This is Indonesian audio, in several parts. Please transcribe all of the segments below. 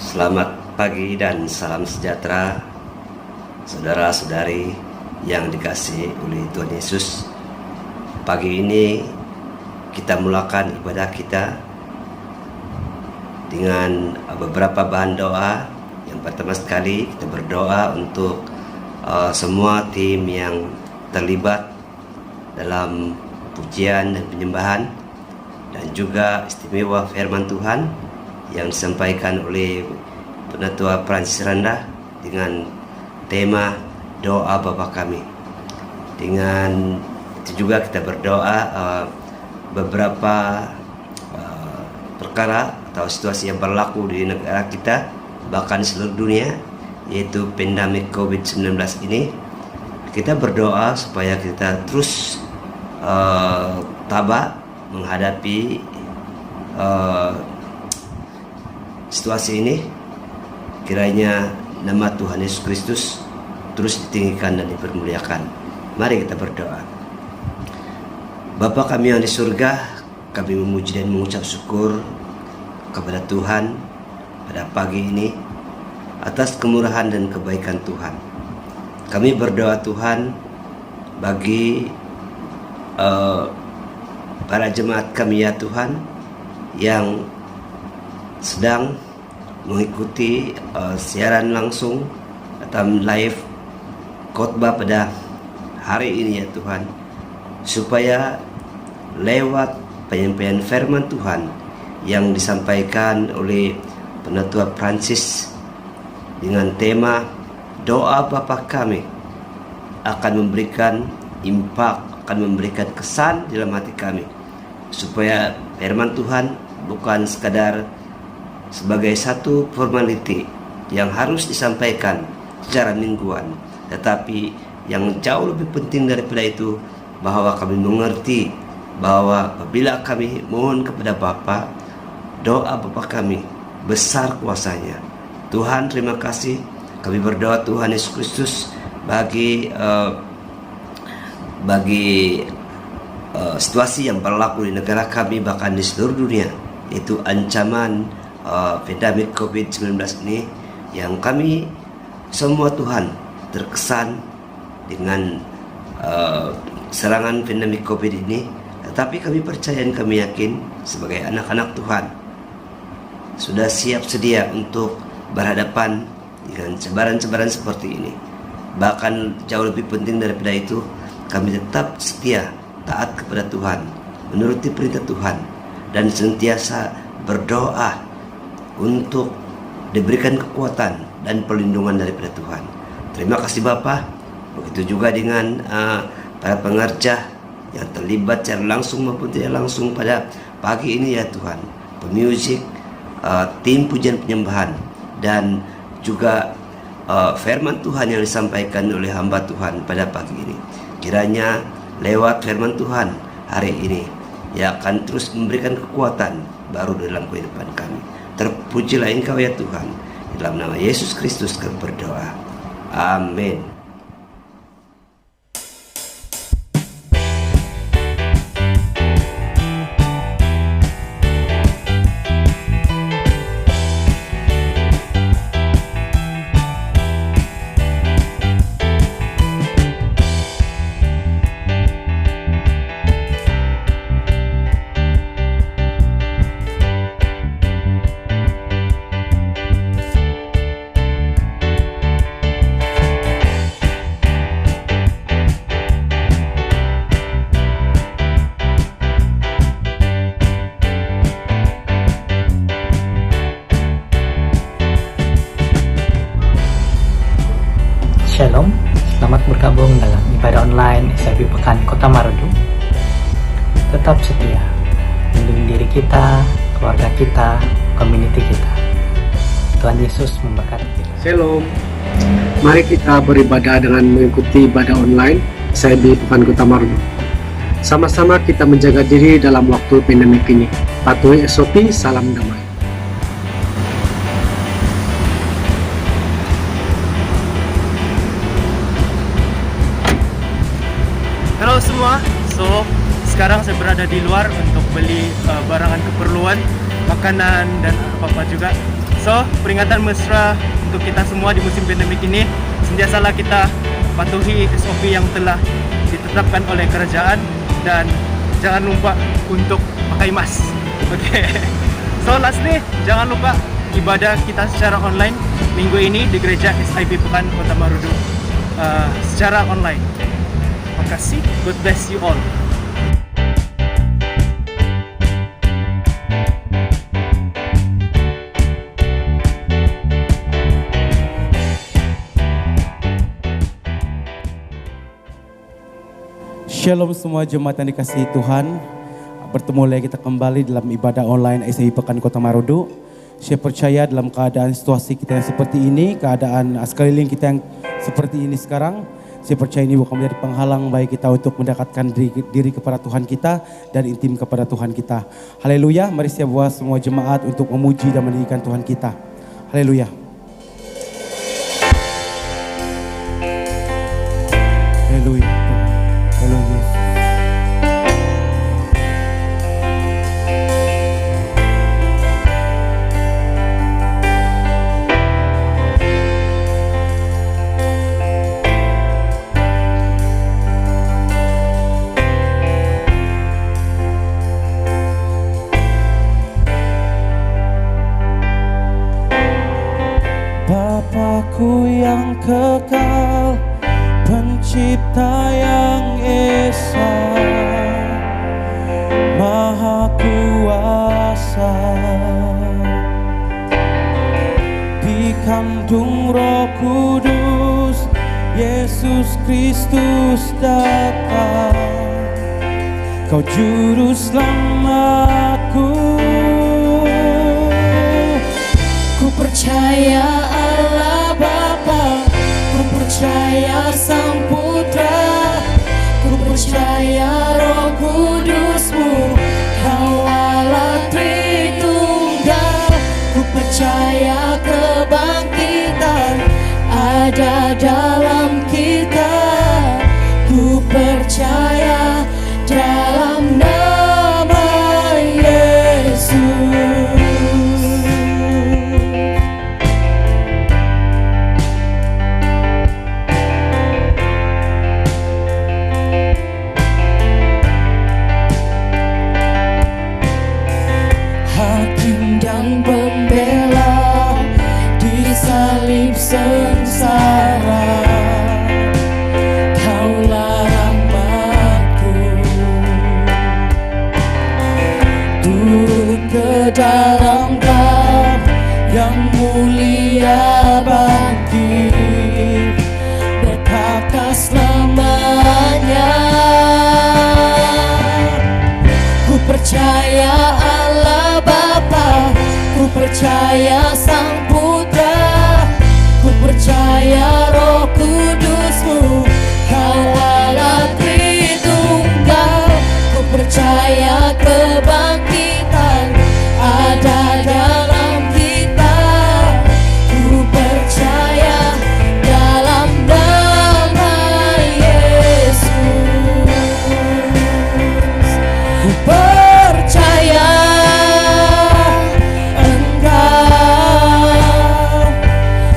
Selamat pagi dan salam sejahtera saudara-saudari yang dikasihi oleh Tuhan Yesus. Pagi ini kita mulakan ibadah kita dengan beberapa bahan doa. Yang pertama sekali kita berdoa untuk semua tim yang terlibat dalam pujian dan penyembahan, dan juga istimewa firman Tuhan yang disampaikan oleh Penatua Francis Randa dengan tema doa Bapa Kami. Dengan itu juga kita berdoa beberapa perkara atau situasi yang berlaku di negara kita, bahkan seluruh dunia, yaitu pandemik COVID-19 ini. Kita berdoa supaya kita terus tabah menghadapi situasi ini. Kiranya nama Tuhan Yesus Kristus terus ditinggikan dan dipermuliakan. Mari kita berdoa. Bapa kami yang di surga, kami memuji dan mengucap syukur kepada Tuhan pada pagi ini atas kemurahan dan kebaikan Tuhan. Kami berdoa Tuhan bagi para jemaat kami ya Tuhan yang sedang mengikuti siaran langsung atau live khotbah pada hari ini ya Tuhan, supaya lewat penyampaian firman Tuhan yang disampaikan oleh Penatua Francis dengan tema doa Bapa Kami akan memberikan impak, akan memberikan kesan dalam hati kami, supaya firman Tuhan bukan sekadar sebagai satu formality yang harus disampaikan secara mingguan, tetapi yang jauh lebih penting daripada itu, bahwa kami mengerti bahwa apabila kami mohon kepada Bapa, doa Bapa kami besar kuasanya. Tuhan, terima kasih. Kami berdoa Tuhan Yesus Kristus bagi situasi yang berlaku di negara kami, bahkan di seluruh dunia, yaitu ancaman pandemik COVID-19 ini, yang kami semua Tuhan terkesan dengan serangan pandemik COVID ini. Tetapi kami percaya dan kami yakin sebagai anak-anak Tuhan sudah siap sedia untuk berhadapan dengan cebaran-cebaran seperti ini. Bahkan jauh lebih penting daripada itu, kami tetap setia taat kepada Tuhan, menuruti perintah Tuhan, dan senantiasa berdoa untuk diberikan kekuatan dan perlindungan daripada Tuhan. Terima kasih Bapa. Begitu juga dengan para pengerja yang terlibat secara langsung maupun tidak langsung pada pagi ini ya Tuhan, pemusik, tim pujian penyembahan, dan juga firman Tuhan yang disampaikan oleh hamba Tuhan pada pagi ini. Kiranya lewat firman Tuhan hari ini yang akan terus memberikan kekuatan baru dalam kehidupan kami. Terpujilah Engkau ya Tuhan. Dalam nama Yesus Kristus kami berdoa. Amin. Shalom, selamat bergabung dalam ibadah online SLB Pekan Kota Marudu. Tetap setia, lindungi diri kita, keluarga kita, community kita. Tuhan Yesus memberkati kita. Shalom, mari kita beribadah dengan mengikuti ibadah online SLB Pekan Kota Marudu. Sama-sama kita menjaga diri dalam waktu pandemi ini. Patuhi SOP, salam damai. Halo semua, sekarang saya berada di luar untuk beli barangan keperluan makanan dan apa-apa juga. So, peringatan mesra untuk kita semua di musim pandemik ini, sentiasalah kita patuhi SOP yang telah ditetapkan oleh kerajaan dan jangan lupa untuk pakai mask. Oke. So, lastly, jangan lupa ibadah kita secara online minggu ini di gereja SIB Pekan Kota Marudu secara online. Makasih, God bless you all. Shalom semua jemaat yang dikasihi Tuhan. Bertemu lagi kita kembali dalam ibadah online SIB Pekan Kota Marudu. Saya percaya dalam keadaan situasi kita yang seperti ini, keadaan sekeliling kita yang seperti ini sekarang, saya percaya ini bukan menjadi penghalang bagi kita untuk mendekatkan diri kepada Tuhan kita dan intim kepada Tuhan kita. Haleluya, mari saya buat semua jemaat untuk memuji dan meninggikan Tuhan kita. Haleluya. Haleluya. Haleluya. Bapakku yang kekal, Pencipta yang esa, Maha Kuasa, dikandung Roh Kudus, Yesus Kristus datang, Kau Juru Selamatku. Ku percaya Allah Bapa, ku percaya Sang Putra, ku percaya Roh Kudus-Mu, Kau Allah Tritunggal. Ku percaya kebangkitan ada dalam kita, ku percaya dalam nama Yesus. Hakim dan pembela di salib sengsara, Kaulah rahmatku, turun ke dalam bab yang mulia bangkit, berkata selamanya. Ku percaya Allah Bapa, ku percaya Sang Putra, ku percaya Roh Kudus-Mu, Kau Allah Tritunggal. Ku percaya kebangkitan ada dalam kita, ku percaya dalam nama Yesus. Ku percaya Engkau,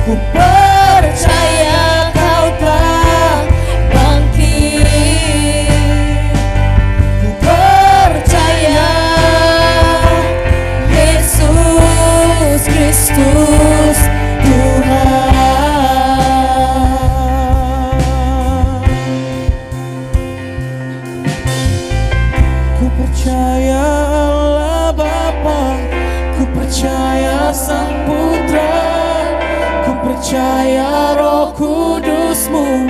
ku percaya Kau telah bangkit, ku percaya Yesus Kristus Tuhan. Ku percaya Allah Bapa, ku percaya Sang Putra, ku percaya Roh Kudus-Mu,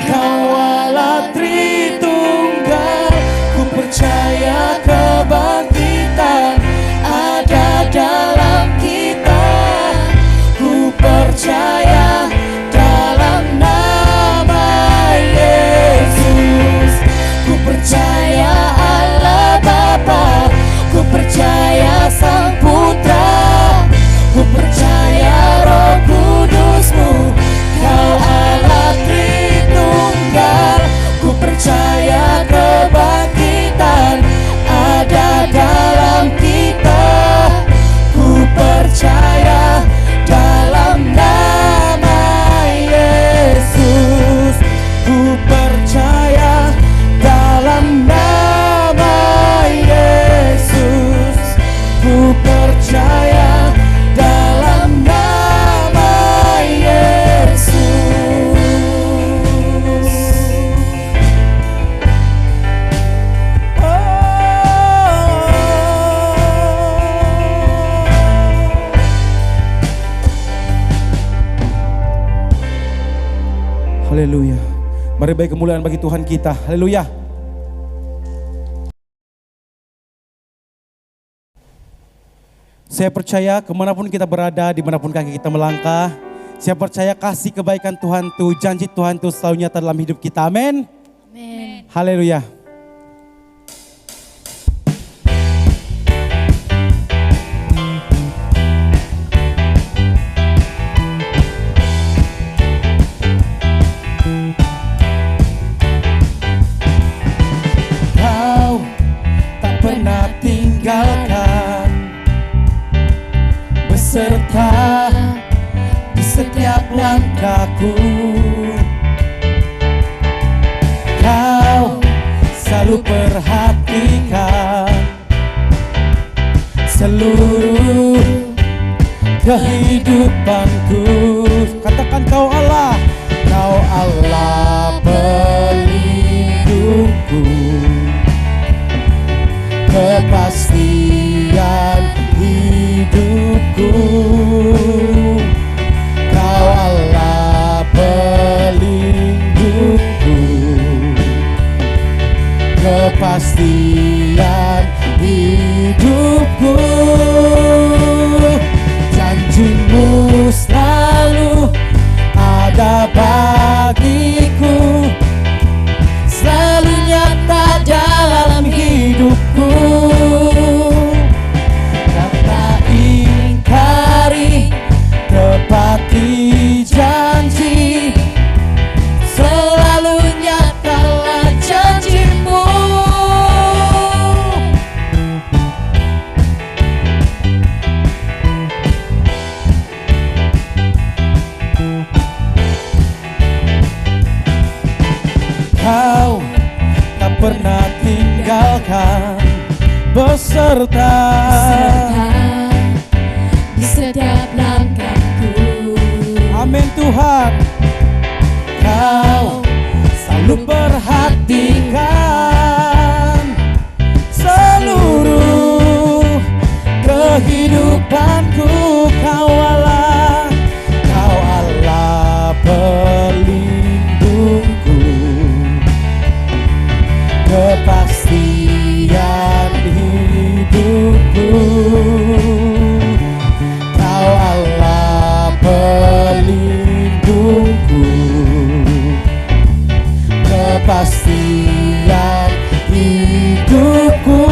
Kau Allah Tritunggal. Ku percaya kebangkitan ada dalam kita, ku percaya dalam nama Yesus. Ku percaya Allah Bapa, ku percaya Sang Putra, ku percaya Roh Kudus-Mu, Kau Allah Tritunggal. Ku percaya kebangkitan ada dalam kita. Haleluya. Mari bagi kemuliaan bagi Tuhan kita. Haleluya. Saya percaya kemanapun kita berada, dimanapun kaki kita melangkah, saya percaya kasih kebaikan Tuhan itu, janji Tuhan itu selalu nyata dalam hidup kita. Amin. Amin. Haleluya. Kau tak pernah tinggalkan, beserta di setiap langkahku. Kau selalu perhatikan seluruh kehidupanku. Katakan kau Allah, kau Allah pelindungku, kepastian hidupku. Kau Allah pelindungku, kepastian hidupku. Janjimu selalu ada bagiku, selalu nyata dalam hidupku. Kata ingkari, tepati janji, selalu nyatalah janjimu. Kau tak pernah tinggalkan, beserta di setiap langkahku. Amin Tuhan. Kau selalu perhatikan seluruh kehidupanku. Kau Allah pelindungku, kepastian hidupku. Kau Allah pelindungku, kepastian hidupku.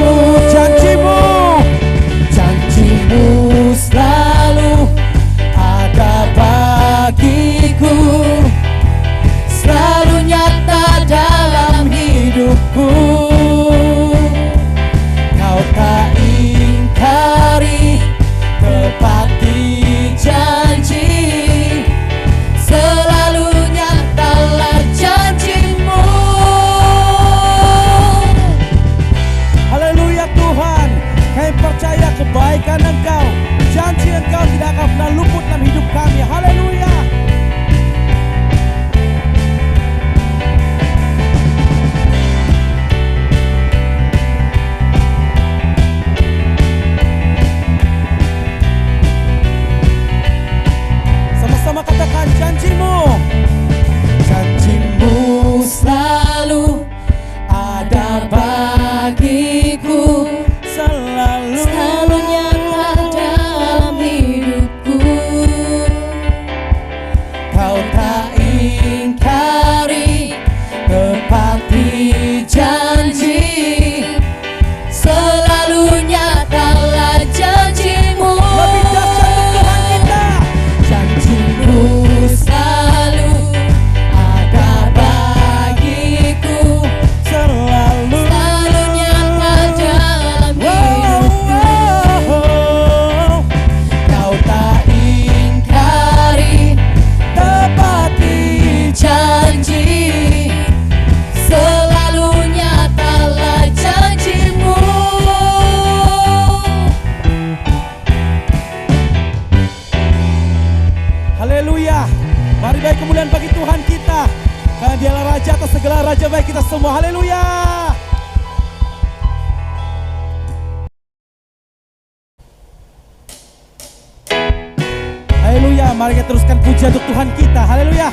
Janjimu selalu ada bagiku, selalu nyata dalam hidupku. Kau tak ingkari, tepati janji, selalu nyatalah janjimu. Haleluya Tuhan, kami percaya kebaikan Engkau, janji Engkau tidak akan pernah luput dalam hidup kami. Haleluya. Sama-sama katakan janjimu. Janjimu selalu ada bagiku, selalu nyata dalam hidupku. Kau tak ingkari, tepati janji, Selalu nyatalah janjimu. lebih dahsyat Tuhan kita. Janjimu selalu ada bagiku, Selalu nyata dalam hidupku. Kau tak ingkari, tepati Janji selalu nyatalah janjimu. Haleluya. Mari bagi kemuliaan bagi Tuhan kita, karena Dialah Raja atas segala raja baik kita semua. Haleluya. Haleluya. Mari kita teruskan puja untuk Tuhan kita. Haleluya.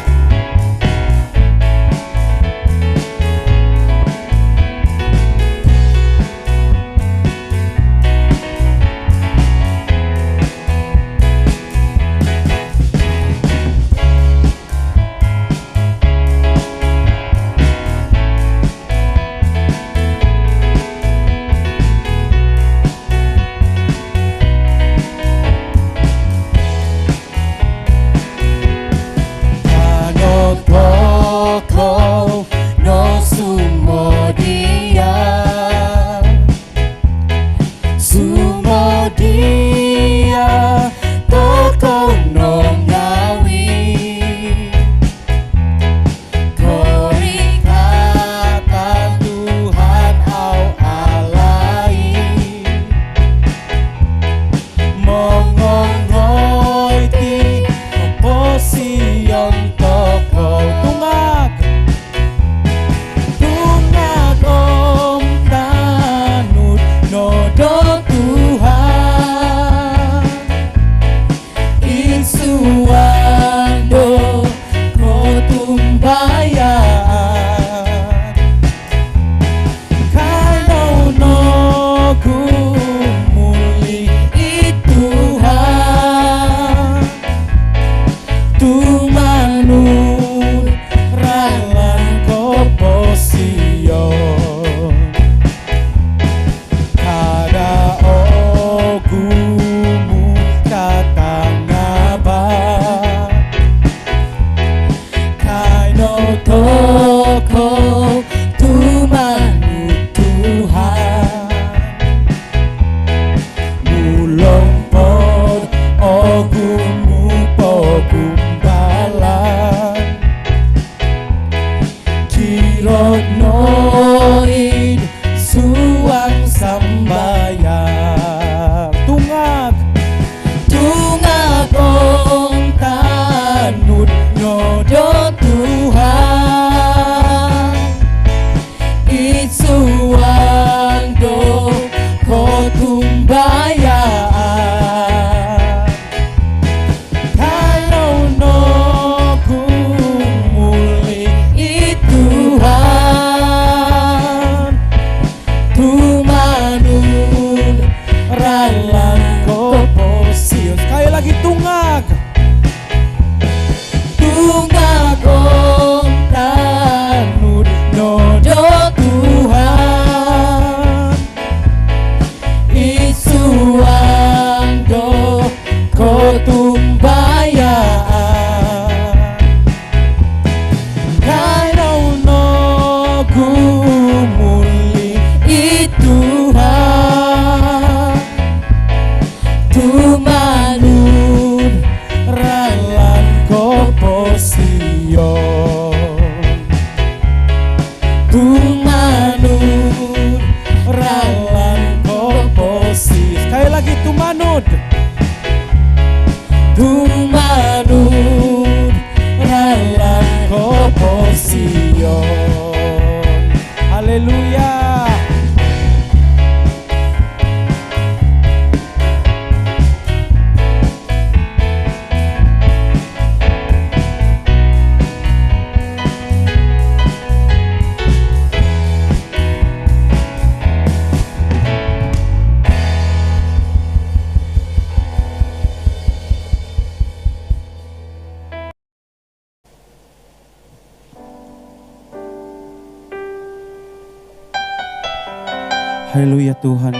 Haleluya Tuhan.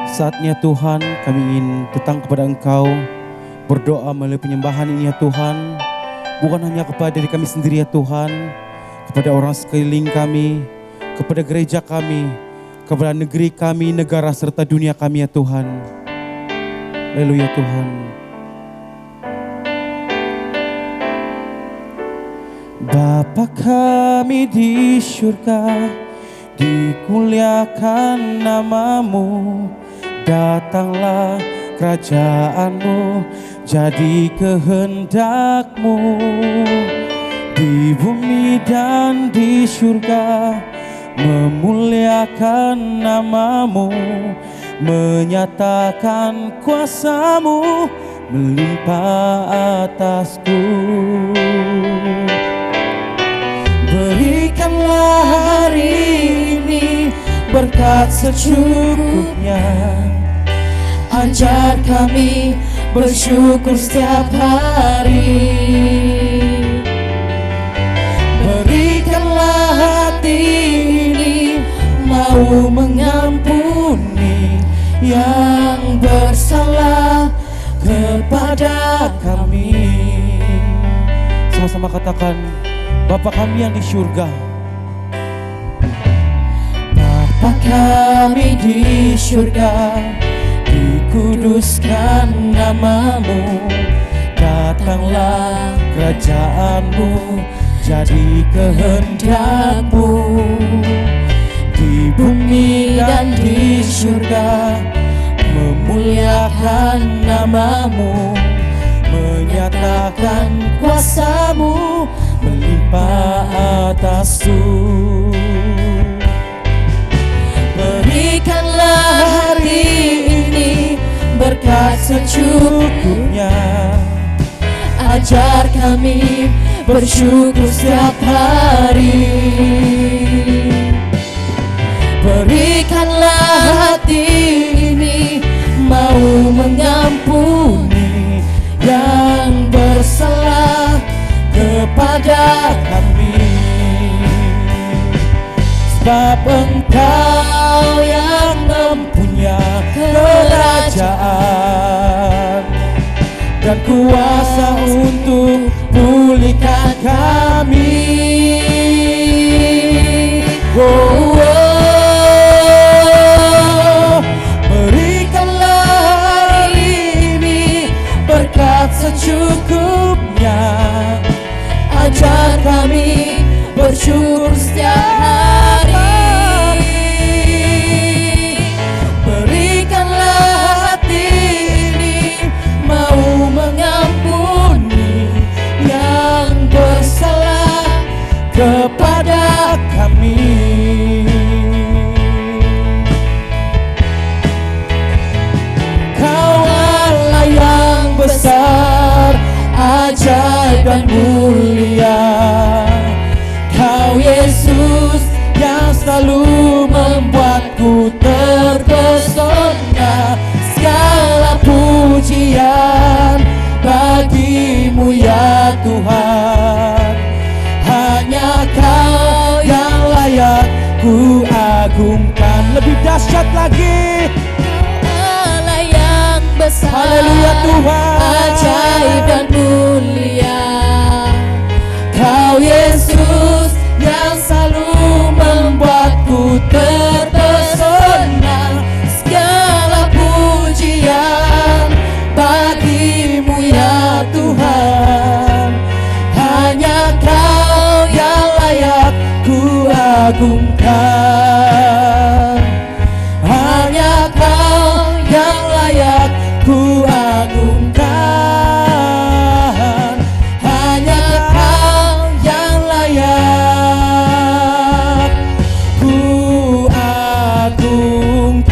Saatnya Tuhan kami ingin datang kepada Engkau, berdoa melalui penyembahan ini ya Tuhan. Bukan hanya kepada diri kami sendiri ya Tuhan, kepada orang sekeliling kami, kepada gereja kami, kepada negeri kami, negara serta dunia kami ya Tuhan. Haleluya Tuhan. Bapa kami di surga, dikuliakan namamu, datanglah kerajaanmu, jadi kehendakmu di bumi dan di surga, memuliakan namamu, menyatakan kuasamu melimpah atasku. Berikanlah hari ini berkat secukupnya, ajar kami bersyukur setiap hari. Berikanlah hati ini mau mengampuni yang bersalah kepada kami. Sama-sama katakan, Bapa kami yang di surga. Bapa kami di surga, dikuduskan namamu, datanglah kerajaanmu, jadi kehendakmu di bumi dan di surga, memuliakan namamu, menyatakan kuasamu melimpah atasku. Berikanlah hari ini berkat secukupnya, ajar kami bersyukur setiap hari. Berikanlah hati ini mau mengampuni yang bersalah kepada kami. Sebab Engkau yang mempunyai kerajaan dan kuasa untuk pulihkan kami. Oh, oh. Berikanlah hari ini berkat secukupnya, ajar kami bersyukur setiap hari. Berikanlah hati ini mau mengampuni yang bersalah kepada kami. Kau Allah yang besar, ajaib dan mulia. Kau Yesus yang selalu membuatku terpesona. Segala pujian bagimu ya Tuhan. Hanya Kau yang layak ku agungkan. Lebih dahsyat lagi, Allah yang besar, haleluya Tuhan, ajaib dan mulia. Kau Yesus yang selalu membuatku terpesona. Segala pujian bagimu ya Tuhan. Hanya Kau yang layak ku agungkan. Hanya Kau yang layak ku agungkan. Hanya Kau yang layak ku agungkan.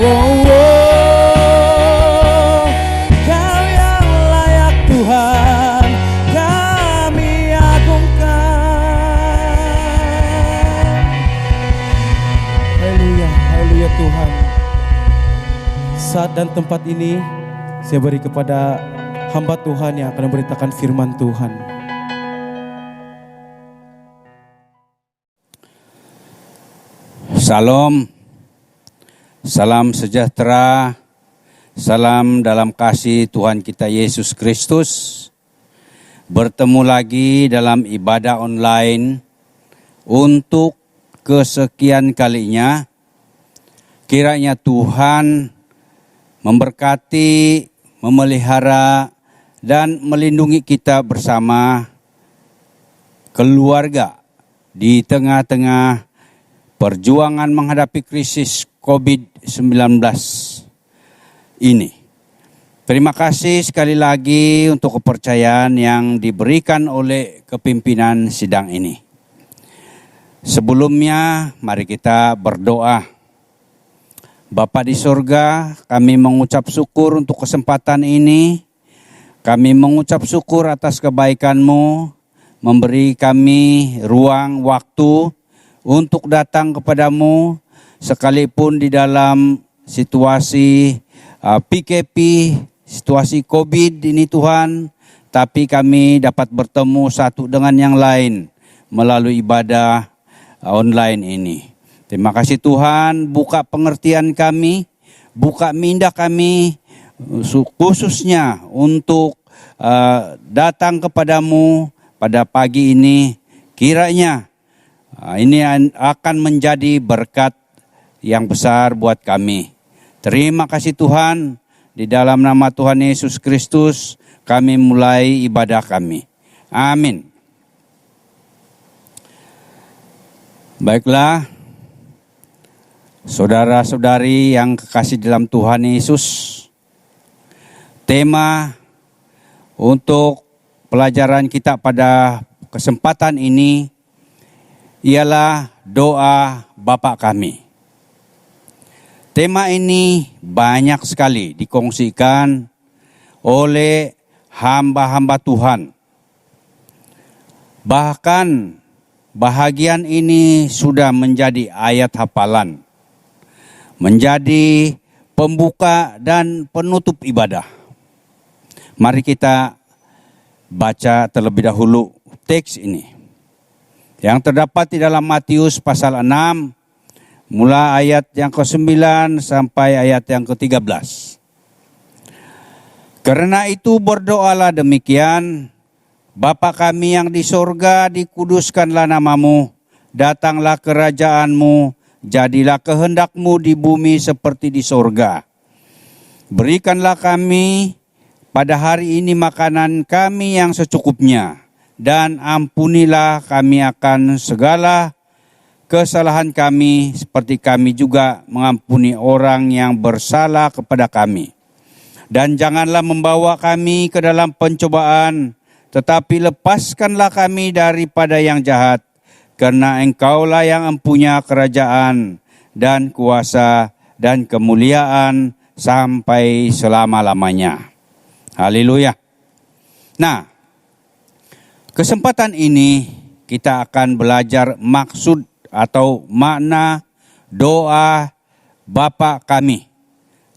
Oh, oh. Kau yang layak Tuhan, kami agungkan. Haleluya, haleluya Tuhan. Saat dan tempat ini saya beri kepada hamba Tuhan yang akan memberitakan firman Tuhan. Salam, salam sejahtera, salam dalam kasih Tuhan kita Yesus Kristus. Bertemu lagi dalam ibadah online untuk kesekian kalinya. Kiranya Tuhan memberkati, memelihara, dan melindungi kita bersama keluarga di tengah-tengah perjuangan menghadapi krisis COVID-19 ini. Terima kasih sekali lagi untuk kepercayaan yang diberikan oleh kepimpinan sidang ini. Sebelumnya, mari kita berdoa. Bapa di sorga, kami mengucap syukur untuk kesempatan ini. Kami mengucap syukur atas kebaikan-Mu, memberi kami ruang waktu untuk datang kepadamu, sekalipun di dalam situasi PKP, situasi COVID ini Tuhan, tapi kami dapat bertemu satu dengan yang lain melalui ibadah online ini. Terima kasih Tuhan, buka pengertian kami, buka minda kami, khususnya untuk datang kepadamu pada pagi ini. Kiranya ini akan menjadi berkat yang besar buat kami. Terima kasih Tuhan, di dalam nama Tuhan Yesus Kristus kami mulai ibadah kami. Amin. Baiklah, saudara-saudari yang kekasih dalam Tuhan Yesus, tema untuk pelajaran kita pada kesempatan ini ialah doa Bapa kami. Tema ini banyak sekali dikongsikan oleh hamba-hamba Tuhan. Bahkan bahagian ini sudah menjadi ayat hafalan, menjadi pembuka dan penutup ibadah. Mari kita baca terlebih dahulu teks ini yang terdapat di dalam Matius pasal 6, mulai ayat yang ke-9 sampai ayat yang ke-13. Karena itu berdoalah demikian, Bapa kami yang di sorga, dikuduskanlah namamu, datanglah kerajaanmu, jadilah kehendakmu di bumi seperti di sorga. Berikanlah kami pada hari ini makanan kami yang secukupnya, dan ampunilah kami akan segala kesalahan kami, seperti kami juga mengampuni orang yang bersalah kepada kami. Dan janganlah membawa kami ke dalam pencobaan, tetapi lepaskanlah kami daripada yang jahat, karena Engkaulah yang mempunyai kerajaan dan kuasa dan kemuliaan sampai selama-lamanya. Haleluya. Nah, kesempatan ini kita akan belajar maksud atau makna doa Bapa kami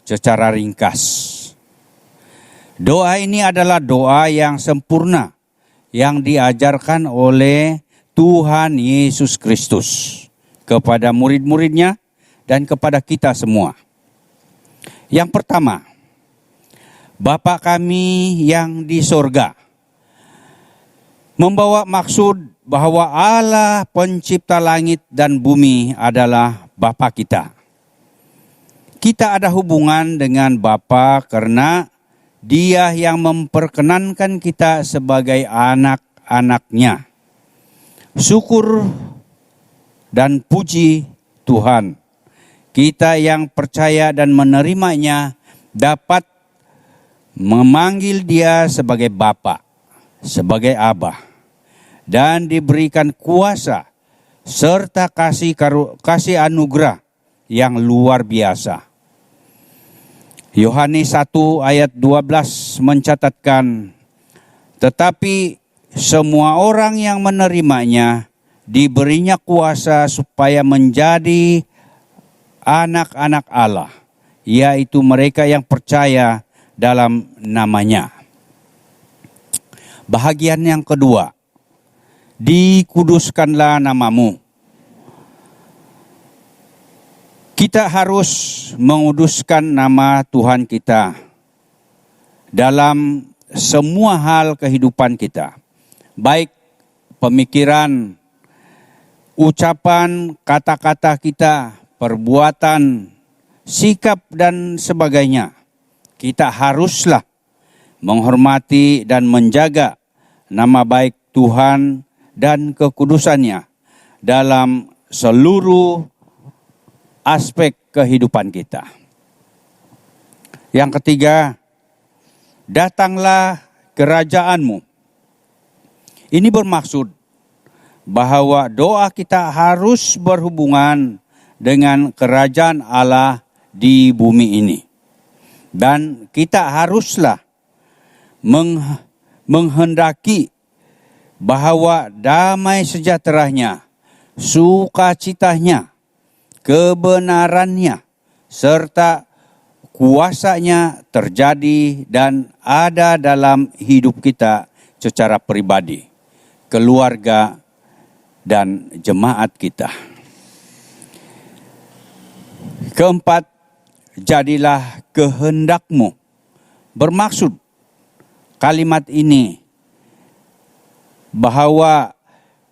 secara ringkas. Doa ini adalah doa yang sempurna yang diajarkan oleh Tuhan Yesus Kristus kepada murid-muridnya dan kepada kita semua. Yang pertama, Bapa kami yang di sorga, membawa maksud bahwa Allah pencipta langit dan bumi adalah Bapa kita. Kita ada hubungan dengan Bapa karena Dia yang memperkenankan kita sebagai anak-anaknya. Syukur dan puji Tuhan, kita yang percaya dan menerimanya dapat memanggil Dia sebagai Bapa, sebagai Abah, dan diberikan kuasa serta kasih anugerah yang luar biasa. Yohanes 1 ayat 12 mencatatkan, tetapi semua orang yang menerimanya diberinya kuasa supaya menjadi anak-anak Allah, yaitu mereka yang percaya dalam namanya. Bahagian yang kedua, dikuduskanlah namamu. Kita harus menguduskan nama Tuhan kita dalam semua hal kehidupan kita. Baik pemikiran, ucapan, kata-kata kita, perbuatan, sikap dan sebagainya. Kita haruslah menghormati dan menjaga nama baik Tuhan dan kekudusannya dalam seluruh aspek kehidupan kita. Yang ketiga, datanglah kerajaanmu. Ini bermaksud bahwa doa kita harus berhubungan dengan kerajaan Allah di bumi ini. Dan kita haruslah menghendaki bahwa damai sejahteranya, sukacitanya, kebenarannya, serta kuasanya terjadi dan ada dalam hidup kita secara pribadi, keluarga, dan jemaat kita. Keempat, jadilah kehendakmu. Bermaksud kalimat ini bahwa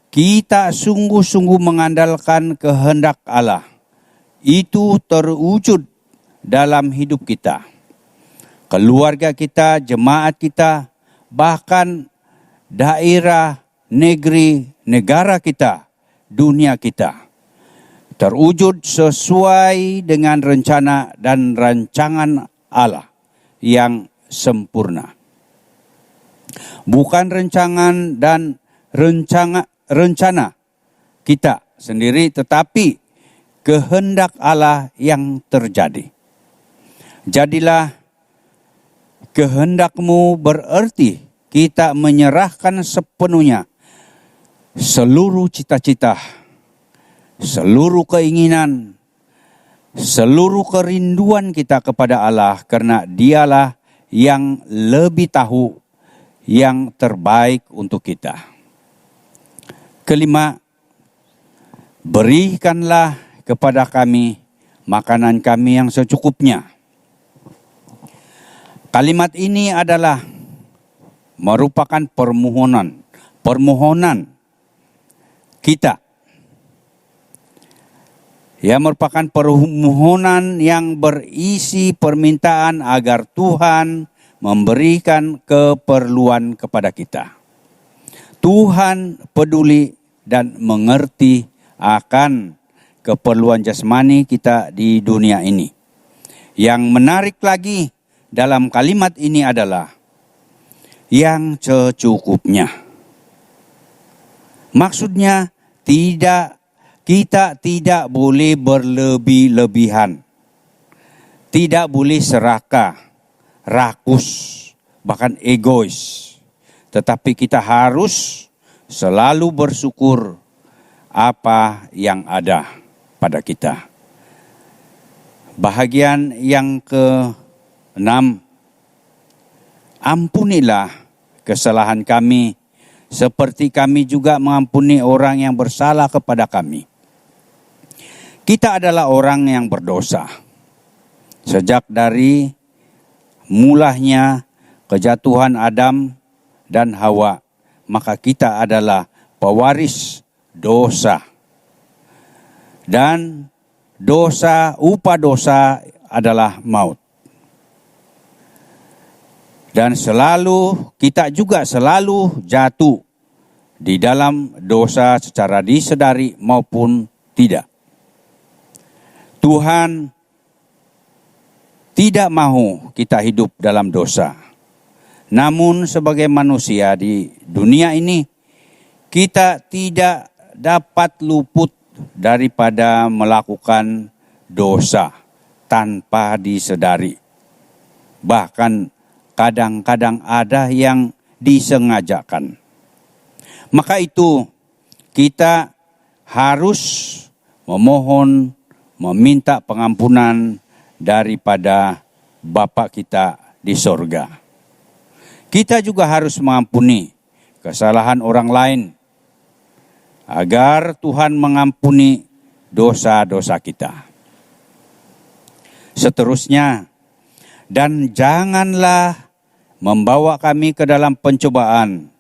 kita sungguh-sungguh mengandalkan kehendak Allah. Itu terwujud dalam hidup kita, keluarga kita, jemaat kita, bahkan daerah, negeri, negara kita, dunia kita. Terwujud sesuai dengan rencana dan rancangan Allah yang sempurna. Bukan rancangan dan rencana kita sendiri, tetapi kehendak Allah yang terjadi. Jadilah kehendakmu berarti kita menyerahkan sepenuhnya seluruh cita-cita, seluruh keinginan, seluruh kerinduan kita kepada Allah, karena Dialah yang lebih tahu yang terbaik untuk kita. Kelima, berikanlah kepada kami makanan kami yang secukupnya. Kalimat ini adalah merupakan permohonan kita. Ya, merupakan permohonan yang berisi permintaan agar Tuhan memberikan keperluan kepada kita. Tuhan peduli dan mengerti akan keperluan jasmani kita di dunia ini. Yang menarik lagi dalam kalimat ini adalah yang secukupnya. Maksudnya kita tidak boleh berlebih-lebihan. Tidak boleh serakah, rakus, bahkan egois. Tetapi kita harus selalu bersyukur apa yang ada pada kita. Bahagian yang ke-6, ampunilah kesalahan kami seperti kami juga mengampuni orang yang bersalah kepada kami. Kita adalah orang yang berdosa. Sejak dari mulanya kejatuhan Adam dan Hawa, maka kita adalah pewaris dosa. Dan upah dosa adalah maut. Dan kita juga selalu jatuh di dalam dosa secara disadari maupun tidak. Tuhan tidak mau kita hidup dalam dosa. Namun sebagai manusia di dunia ini, kita tidak dapat luput daripada melakukan dosa tanpa disadari. Bahkan kadang-kadang ada yang disengajakan. Maka itu kita harus meminta pengampunan daripada Bapa kita di sorga. Kita juga harus mengampuni kesalahan orang lain agar Tuhan mengampuni dosa-dosa kita. seterusnya. Dan janganlah membawa kami ke dalam pencobaan,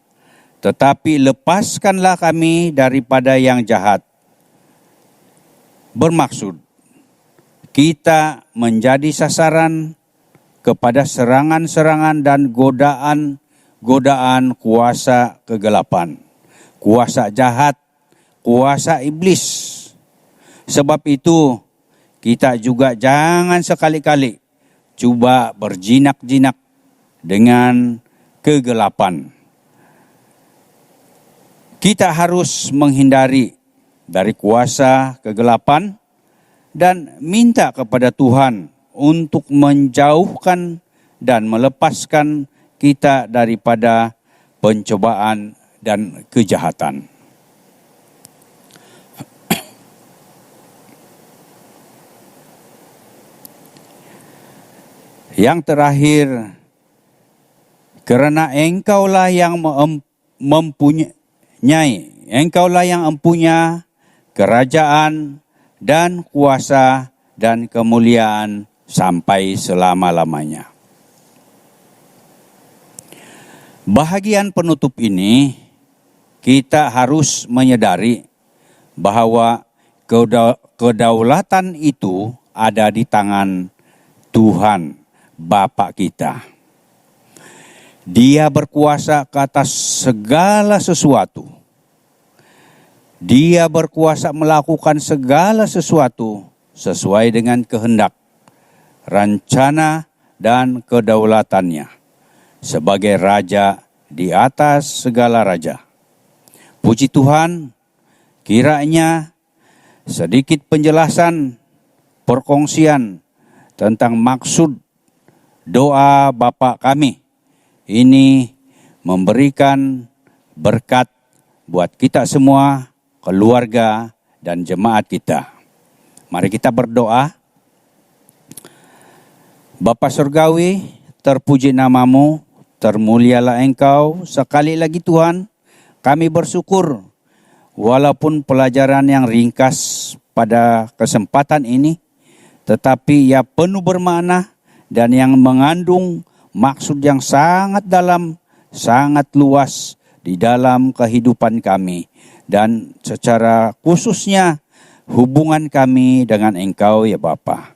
tetapi lepaskanlah kami daripada yang jahat. Bermaksud, kita menjadi sasaran kepada serangan-serangan dan godaan kuasa kegelapan, kuasa jahat, kuasa iblis. Sebab itu, kita juga jangan sekali-kali coba berjinak-jinak dengan kegelapan. Kita harus menghindari dari kuasa kegelapan dan minta kepada Tuhan untuk menjauhkan dan melepaskan kita daripada pencobaan dan kejahatan. Yang terakhir, karena engkaulah yang engkaulah yang mempunyai kerajaan dan kuasa dan kemuliaan sampai selama-lamanya. Bahagian penutup ini, kita harus menyadari bahwa kedaulatan itu ada di tangan Tuhan Bapa kita. Dia berkuasa ke atas segala sesuatu. Dia berkuasa melakukan segala sesuatu sesuai dengan kehendak, rencana, dan kedaulatannya sebagai Raja di atas segala raja. Puji Tuhan, kiranya sedikit penjelasan, perkongsian tentang maksud doa Bapa kami ini memberikan berkat buat kita semua, keluarga, dan jemaat kita. Mari kita berdoa. Bapa Surgawi, terpuji namamu, termulialah Engkau. Sekali lagi Tuhan, kami bersyukur walaupun pelajaran yang ringkas pada kesempatan ini, tetapi ia penuh bermakna dan yang mengandung maksud yang sangat dalam, sangat luas di dalam kehidupan kami. Dan secara khususnya hubungan kami dengan Engkau ya Bapa.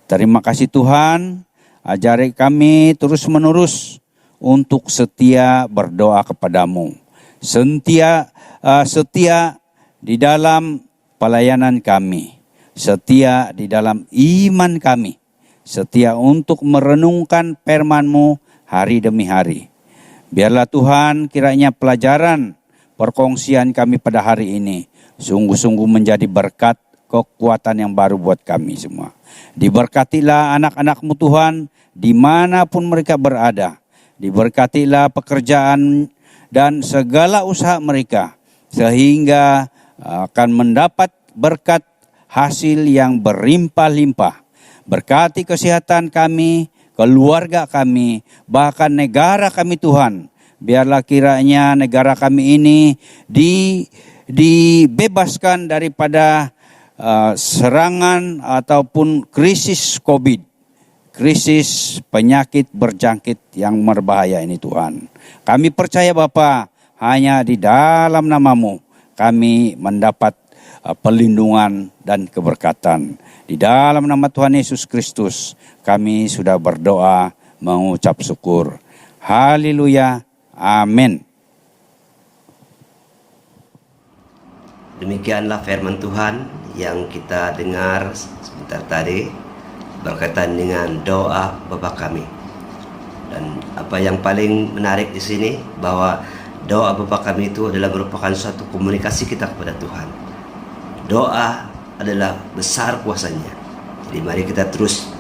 Terima kasih Tuhan, ajari kami terus menerus untuk setia berdoa kepadamu. Setia di dalam pelayanan kami. Setia di dalam iman kami. Setia untuk merenungkan firman-Mu hari demi hari. Biarlah Tuhan kiranya pelajaran perkongsian kami pada hari ini sungguh-sungguh menjadi berkat, kekuatan yang baru buat kami semua. Diberkatilah anak-anak-Mu Tuhan dimanapun mereka berada. Diberkatilah pekerjaan dan segala usaha mereka sehingga akan mendapat berkat hasil yang berlimpah-limpah. Berkati kesehatan kami, keluarga kami, bahkan negara kami Tuhan. Biarlah kiranya negara kami ini dibebaskan daripada serangan ataupun krisis COVID. Krisis penyakit berjangkit yang berbahaya ini Tuhan. Kami percaya Bapa, hanya di dalam namamu kami mendapat perlindungan dan keberkatan. Di dalam nama Tuhan Yesus Kristus kami sudah berdoa mengucap syukur. Haleluya. Amin. Demikianlah firman Tuhan yang kita dengar sebentar tadi berkaitan dengan doa Bapa kami. Dan apa yang paling menarik di sini bahwa doa Bapa kami itu adalah merupakan suatu komunikasi kita kepada Tuhan. Doa adalah besar kuasanya. Jadi mari kita terus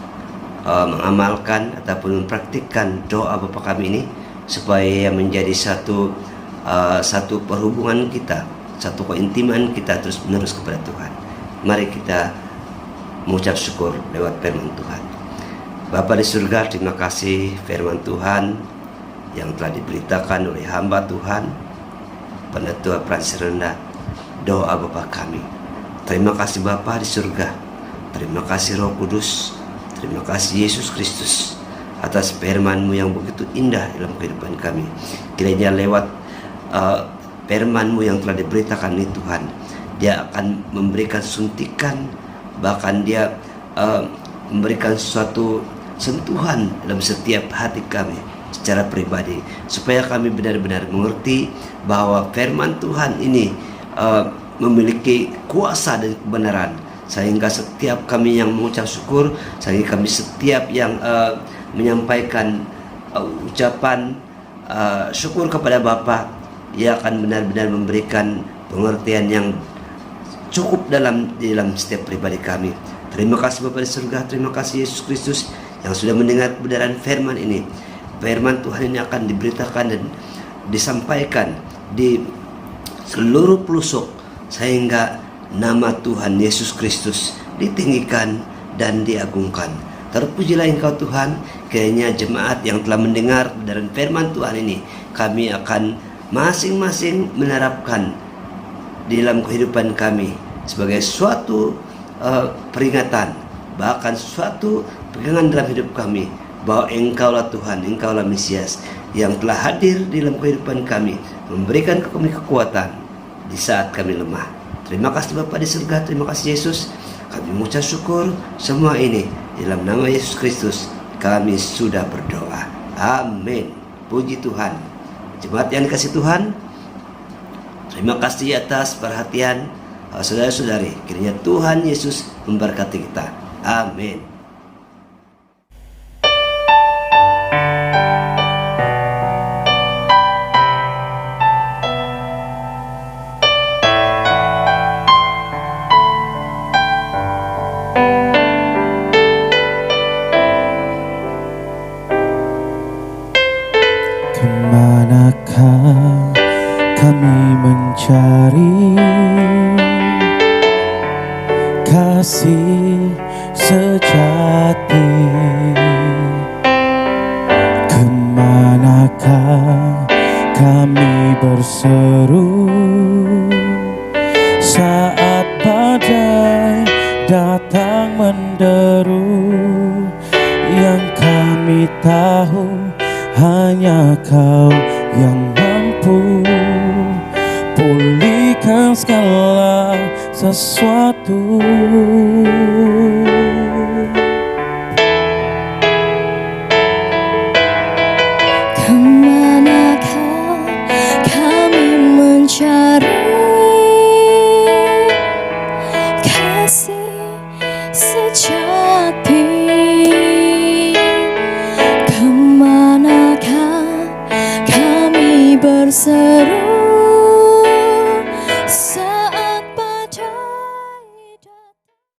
mengamalkan ataupun mempraktikkan doa Bapa kami ini supaya menjadi satu perhubungan kita, satu keintiman kita terus menerus kepada Tuhan. Mari kita mengucap syukur lewat firman Tuhan. Bapa di surga, terima kasih firman Tuhan yang telah diberitakan oleh hamba Tuhan, Penatua Francis Rendah, doa Bapa kami. Terima kasih Bapa di surga. Terima kasih Roh Kudus. Terima kasih Yesus Kristus atas firman-Mu yang begitu indah dalam kehidupan kami. Kiranya lewat firman-Mu yang telah diberitakan ini Tuhan, dia akan memberikan suntikan, bahkan dia memberikan suatu sentuhan dalam setiap hati kami secara pribadi, supaya kami benar-benar mengerti bahwa firman Tuhan ini memiliki kuasa dan kebenaran, sehingga setiap kami yang mengucap syukur, sehingga kami setiap yang menyampaikan ucapan syukur kepada Bapa, ia akan benar-benar memberikan pengertian yang cukup dalam setiap pribadi kami. Terima kasih Bapa di surga, terima kasih Yesus Kristus yang sudah mendengar kebenaran firman ini. Firman Tuhan ini akan diberitakan dan disampaikan di seluruh pelosok, sehingga nama Tuhan Yesus Kristus ditinggikan dan diagungkan. Terpujilah Engkau Tuhan. Kiranya jemaat yang telah mendengar kebenaran firman Tuhan ini, kami akan masing-masing menerapkan di dalam kehidupan kami sebagai suatu peringatan, bahkan suatu pegangan dalam hidup kami, bahwa Engkaulah Tuhan, Engkaulah Mesias yang telah hadir di dalam kehidupan kami, memberikan kami kekuatan di saat kami lemah. Terima kasih Bapa di surga, terima kasih Yesus. Kami mengucap syukur semua ini dalam nama Yesus Kristus kami sudah berdoa. Amin. Puji Tuhan. Jemaat yang dikasihi Tuhan, terima kasih atas perhatian saudara-saudari. Kiranya Tuhan Yesus memberkati kita. Amin. Kemanakah kami mencari kasih sejati? Kemanakah kami berseru saat badai datang menderu? Yang kami tahu hanya Kau yang mampu pulihkan segala sesuatu. Kemanakah kami mencari kasih sejati? Kemanakah kami berseru